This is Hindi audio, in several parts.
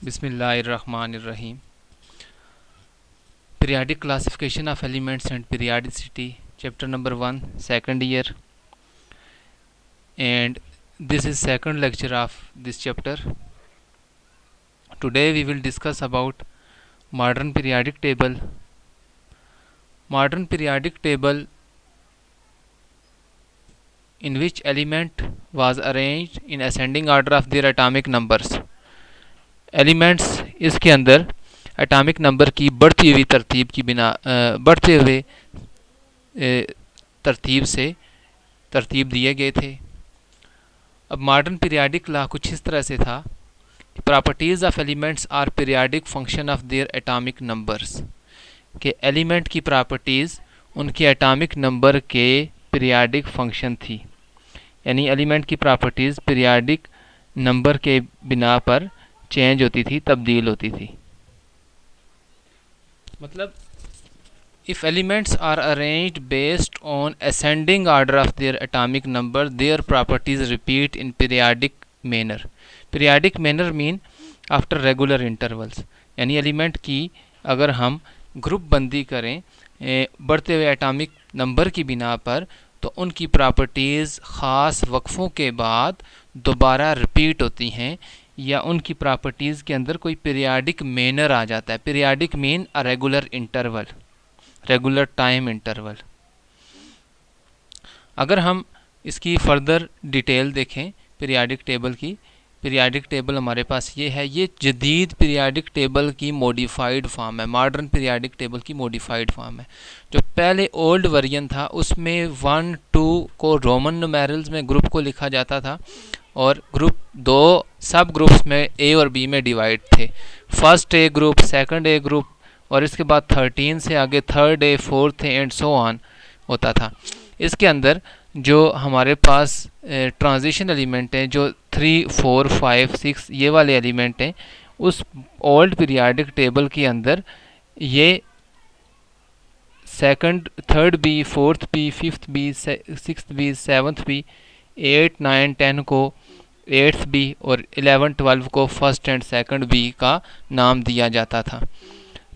Bismillahirrahmanirrahim. Periodic classification of elements and periodicity, chapter number 1, second year, and this is second lecture of this chapter. Today we will discuss about modern periodic table. Modern periodic table in which element was arranged in ascending order of their atomic numbers. Elements इसके अंदर एटॉमिक नंबर की बढ़ती हुई तरतीब की बिना बढ़ते हुए तरतीब से तरतीब दिए गए थे। अब मॉडर्न पीरियाडिक लॉ कुछ इस तरह से था, properties of elements are periodic function of their atomic numbers, के एलिमेंट की प्रॉपर्टीज़ उनके एटॉमिक नंबर के पीरियाडिक फंक्शन थी। यानी एलिमेंट की प्रॉपर्टीज़ पीरियाडिक नंबर के बिना पर चेंज होती थी, तब्दील होती थी। मतलब if elements are arranged based on ascending order of their atomic number, their properties repeat in periodic manner. Periodic manner mean after regular intervals. यानी एलिमेंट की अगर हम ग्रुप बंदी करें बढ़ते हुए एटॉमिक नंबर की बिना पर, तो उनकी प्रॉपर्टीज़ ख़ास वक्फ़ों के बाद दोबारा रिपीट होती हैं, या उनकी प्रॉपर्टीज़ के अंदर कोई पीरियाडिक मैनर आ जाता है। Periodic mean a regular interval, regular time interval. अगर हम इसकी फर्दर डिटेल देखें पीरियाडिक टेबल की, पीरियाडिक टेबल हमारे पास ये है, ये जदीद पीरियाडिक टेबल की मॉडिफाइड फॉर्म है, मॉडर्न पीरियाडिक टेबल की मॉडिफाइड फॉर्म है। जो पहले ओल्ड वर्जन था उसमें 1, 2 को रोमन न्यूमेरल्स में ग्रुप को लिखा जाता था, और ग्रुप 2 सब ग्रुप्स में ए और बी में डिवाइड थे। First A group, second A group, और इसके बाद 13 से आगे third A, fourth A and so on होता था। इसके अंदर जो हमारे पास ट्रांजिशन एलिमेंट हैं, जो 3, 4, 5, 6 ये वाले एलिमेंट हैं, उस ओल्ड पीरियाडिक टेबल के अंदर ये second, third B, fourth B, fifth B, sixth B, seventh B, 8, 9, 10 को 8th बी और 11, 12 को फर्स्ट एंड सेकंड बी का नाम दिया जाता था।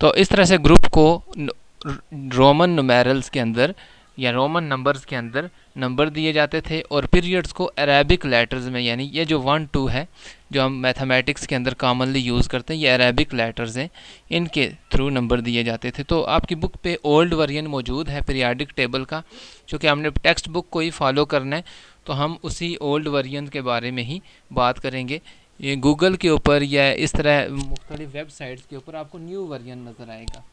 तो इस तरह से ग्रुप को रोमन न्यूमेरल्स के अंदर या रोमन नंबर्स के अंदर नंबर दिए जाते थे, और पीरियड्स को अरेबिक लेटर्स में, यानी ये जो 1, 2 है जो हम मैथमेटिक्स के अंदर कॉमनली यूज़ करते हैं, ये अरेबिक लेटर्स हैं, इनके थ्रू नंबर दिए जाते थे। तो आपकी बुक पे ओल्ड वर्जन मौजूद है पीरियाडिक टेबल का, क्योंकि हमने टेक्स्ट बुक को ही फॉलो करना है, तो हम उसी ओल्ड वर्जन के बारे में ही बात करेंगे। ये गूगल के ऊपर या इस तरह मुख्तलिफ वेबसाइट्स के ऊपर आपको न्यू वर्जन नज़र आएगा।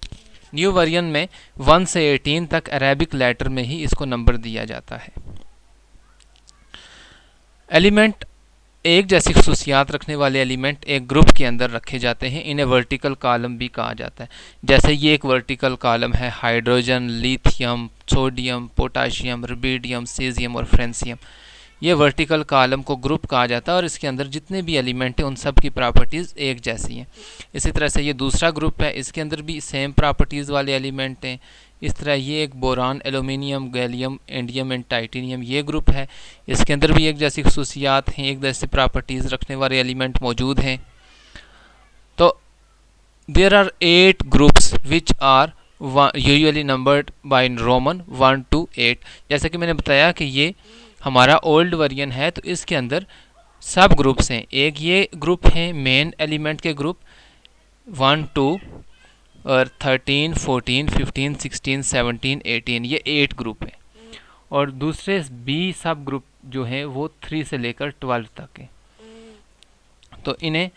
न्यू वर्जन में 1 से 18 तक अरेबिक लेटर में ही इसको नंबर दिया जाता है। एलिमेंट एक जैसी खसूसियात रखने वाले एलिमेंट एक ग्रुप के अंदर रखे जाते हैं, इन्हें वर्टिकल कॉलम भी कहा जाता है। जैसे ये एक वर्टिकल कॉलम है, hydrogen, lithium, sodium, potassium, rubidium, caesium और फ्रेंसियम। ये वर्टिकल कॉलम को ग्रुप कहा जाता है, और इसके अंदर जितने भी एलिमेंट हैं उन सब की प्रॉपर्टीज़ एक जैसी हैं। इसी तरह से ये दूसरा ग्रुप है, इसके अंदर भी सेम प्रॉपर्टीज़ वाले एलिमेंट हैं। इस तरह ये एक boron, aluminium, gallium, indium and titanium ये ग्रुप है, इसके अंदर भी एक जैसी खसूसियात हैं, एक जैसी प्रॉपर्टीज़ रखने वाले एलिमेंट मौजूद हैं। तो there are 8 groups which are usually numbered by Roman 1 to 8। जैसे कि मैंने बताया कि ये हमारा ओल्ड वर्जन है, तो इसके अंदर सब ग्रुप्स हैं। एक ये ग्रुप हैं मेन एलिमेंट के ग्रुप 1, 2 और 13, 14, 15, 16, 17, 18, ये 8 ग्रुप हैं। और दूसरे बी सब ग्रुप जो हैं वो 3 से लेकर 12 तक हैं। तो इन्हें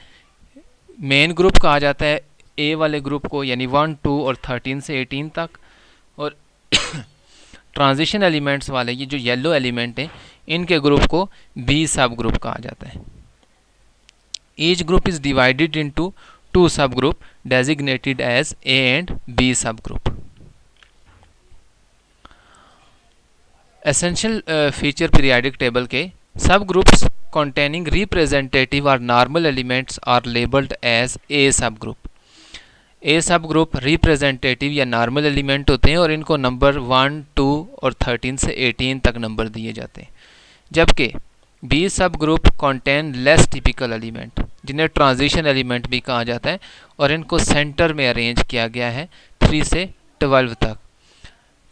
मेन ग्रुप कहा जाता है, ए वाले ग्रुप को, यानी 1, 2 और 13 से 18 तक। और ट्रांजिशन एलिमेंट्स वाले ये जो येलो एलिमेंट हैं, इनके ग्रुप को बी सब ग्रुप कहा जाता है। Each group is divided into 2 sub group designated as A and B sub group. Essential feature periodic table के sub groups containing representative or normal elements are labeled as A सब ग्रुप। ए सब ग्रुप रिप्रेजेंटेटिव या नॉर्मल एलिमेंट होते हैं, और इनको नंबर 1, 2 और 13 से 18 तक नंबर दिए जाते हैं। जबकि B sub group contain less typical element, जिन्हें ट्रांजिशन एलिमेंट भी कहा जाता है, और इनको सेंटर में अरेंज किया गया है 3 से 12 तक।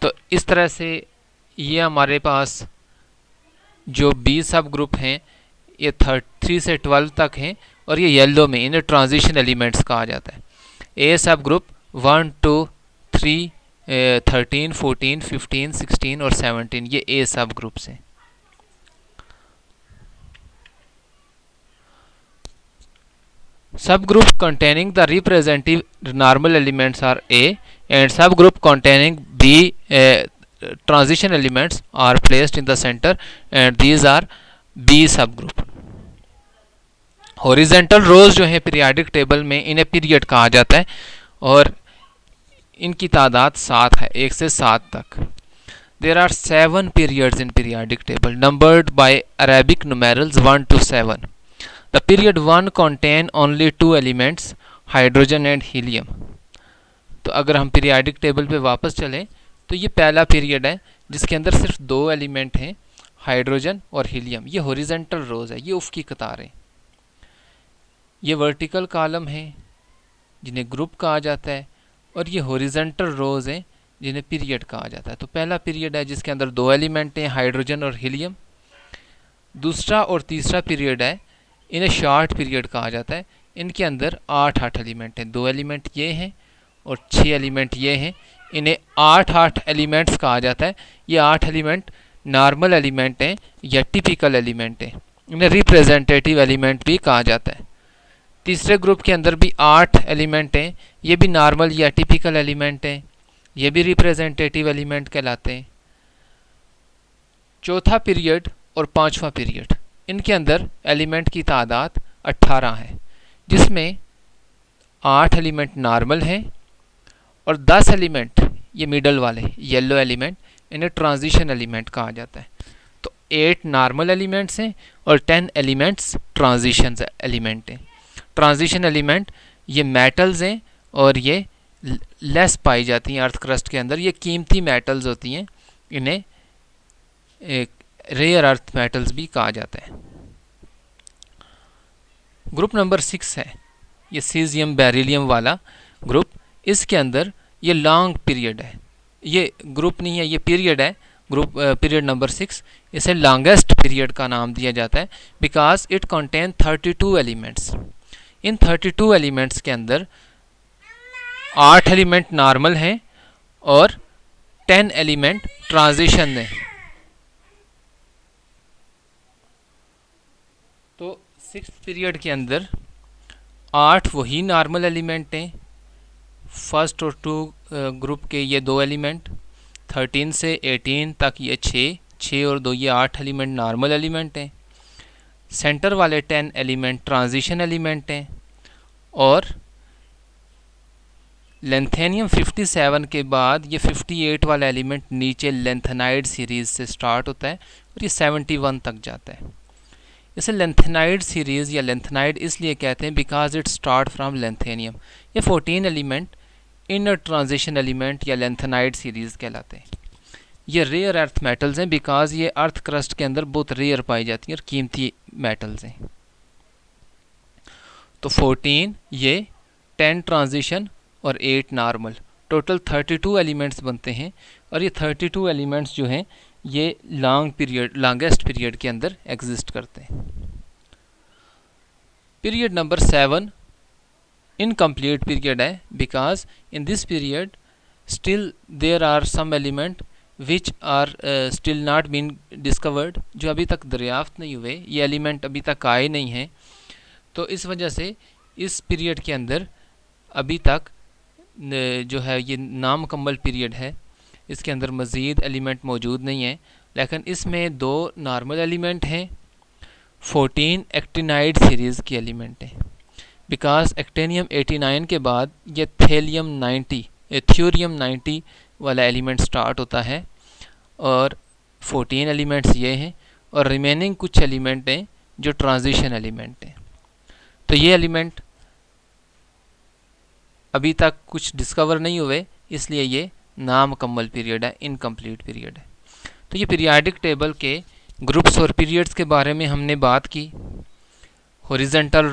तो इस तरह से ये हमारे पास जो बी सब ग्रुप हैं ये 3 से 12 तक हैं, और ये येलो में इन्हें ट्रांजिशन एलिमेंट्स कहा जाता है। ए सब ग्रुप 1 2 3 13 14 15 16 और 17 ये ए सब ग्रुप्स हैं। Subgroup containing the representative normal elements are A, and subgroup containing B transition elements are placed in the center, and these are B subgroup. Horizontal rows जो है पीरियाडिक टेबल में इन्हें पीरियड कहा जाता है, और इनकी तादाद 7 है, 1 से 7 तक। There are 7 periods in periodic table numbered by Arabic numerals 1 to 7. The period 1 contain only 2 elements, hydrogen and helium. तो अगर हम पीरियाडिक टेबल पे वापस चलें तो ये पहला पीरियड है जिसके अंदर सिर्फ 2 एलिमेंट हैं, हाइड्रोजन और हीलियम। ये हॉरिजेंटल रोज है, ये उफ़क़ी कतारें। ये वर्टिकल कॉलम है जिन्हें ग्रुप कहा जाता है, और ये हॉरिजेंटल रोज हैं जिन्हें पीरियड कहा जाता है। तो पहला पीरियड है जिसके अंदर 2 एलिमेंट हैं, हाइड्रोजन और हीलियम। दूसरा और तीसरा पीरियड है, इन्हें शॉर्ट पीरियड कहा जाता है। इनके अंदर 8 एलिमेंट हैं, 2 एलिमेंट ये हैं और 6 एलिमेंट ये हैं। इन्हें 8 एलिमेंट्स कहा जाता है। ये 8 एलिमेंट नॉर्मल एलिमेंट हैं या टिपिकल एलिमेंट हैं। इन्हें रिप्रेजेंटेटिव एलिमेंट भी कहा जाता है। तीसरे ग्रुप के अंदर भी 8 एलिमेंट हैं, ये भी नॉर्मल या टिपिकल एलिमेंट हैं, ये भी रिप्रेजेंटेटिव एलिमेंट कहलाते हैं। चौथा पीरियड और पांचवा पीरियड, इनके अंदर एलिमेंट की तादाद 18 है, जिसमें 8 एलिमेंट नॉर्मल हैं और 10 एलिमेंट ये मिडल वाले येलो एलिमेंट, इन्हें ट्रांजिशन एलिमेंट कहा जाता है। तो 8 नॉर्मल एलिमेंट्स हैं और 10 एलिमेंट्स ट्रांजिशन एलिमेंट हैं। ट्रांजिशन एलिमेंट ये मेटल्स हैं और ये लेस पाई जाती हैं अर्थ क्रस्ट के अंदर। ये कीमती मेटल्स होती हैं, इन्हें रेयर अर्थ मेटल्स भी कहा जाता है। ग्रुप नंबर 6 है, ये सीजियम बेरिलियम वाला ग्रुप। इसके अंदर ये लॉन्ग पीरियड है, ये ग्रुप नहीं है, ये पीरियड है। ग्रुप पीरियड नंबर 6, इसे लॉन्गेस्ट पीरियड का नाम दिया जाता है because it contain 32 elements. In 32 elements के अंदर 8 एलिमेंट नॉर्मल हैं और 10 एलिमेंट ट्रांजिशन हैं। तो 6th पीरियड के अंदर 8 वही नॉर्मल एलिमेंट हैं, फर्स्ट और 2 ग्रुप के ये 2 एलिमेंट, 13 से 18 तक ये 6 और 2 ये 8 एलिमेंट नॉर्मल एलिमेंट हैं। सेंटर वाले 10 एलिमेंट ट्रांजिशन एलिमेंट हैं, और लेंथेनियम 57 के बाद ये 58 वाला एलिमेंट नीचे लेंथेनाइड सीरीज़ से स्टार्ट होता है और ये 71 तक जाता है। इसे लेंथेनाइड सीरीज़ या लेंथेनाइड इसलिए कहते हैं because it start from lanthanum. ये 14 एलिमेंट इनर ट्रांजिशन एलिमेंट या लेंथेनाइड सीरीज़ कहलाते हैं। ये रेयर अर्थ मेटल्स हैं बिकॉज ये अर्थ क्रस्ट के अंदर बहुत रेयर पाई जाती हैं और कीमती मेटल्स हैं। तो 14 ये 10 ट्रांजिशन और 8 नॉर्मल, टोटल 32 एलिमेंट्स बनते हैं। और ये 32 एलिमेंट्स जो हैं ये लॉन्गेस्ट पीरियड के अंदर एग्जिस्ट करते हैं। पीरियड नंबर 7 इनकम्प्लीट पीरियड है because in this period still there are some element which are still not been discovered, जो अभी तक दरियाफ्त नहीं हुए, ये एलिमेंट अभी तक आए नहीं हैं। तो इस वजह से इस पीरियड के अंदर अभी तक जो है ये नामुकम्मल पीरियड है, इसके अंदर मज़ीद एलिमेंट मौजूद नहीं है। लेकिन इसमें 2 नॉर्मल एलिमेंट हैं, 14 एक्टिनाइड सीरीज़ के एलिमेंट हैं बिकॉज एक्टेनियम 89 के बाद ये थ्योरियम 90 वाला एलिमेंट स्टार्ट होता है, और 14 एलिमेंट्स ये हैं और रिमेनिंग कुछ एलिमेंट हैं जो ट्रांजिशन एलिमेंट हैं। तो ये एलिमेंट अभी तक कुछ डिस्कवर नहीं हुए, इसलिए ये नामुकम्मल पीरियड है, इनकम्प्लीट पीरियड है। तो ये पीरियाडिक टेबल के ग्रुप्स और पीरियड्स के बारे में हमने बात की। हॉरिजेंटल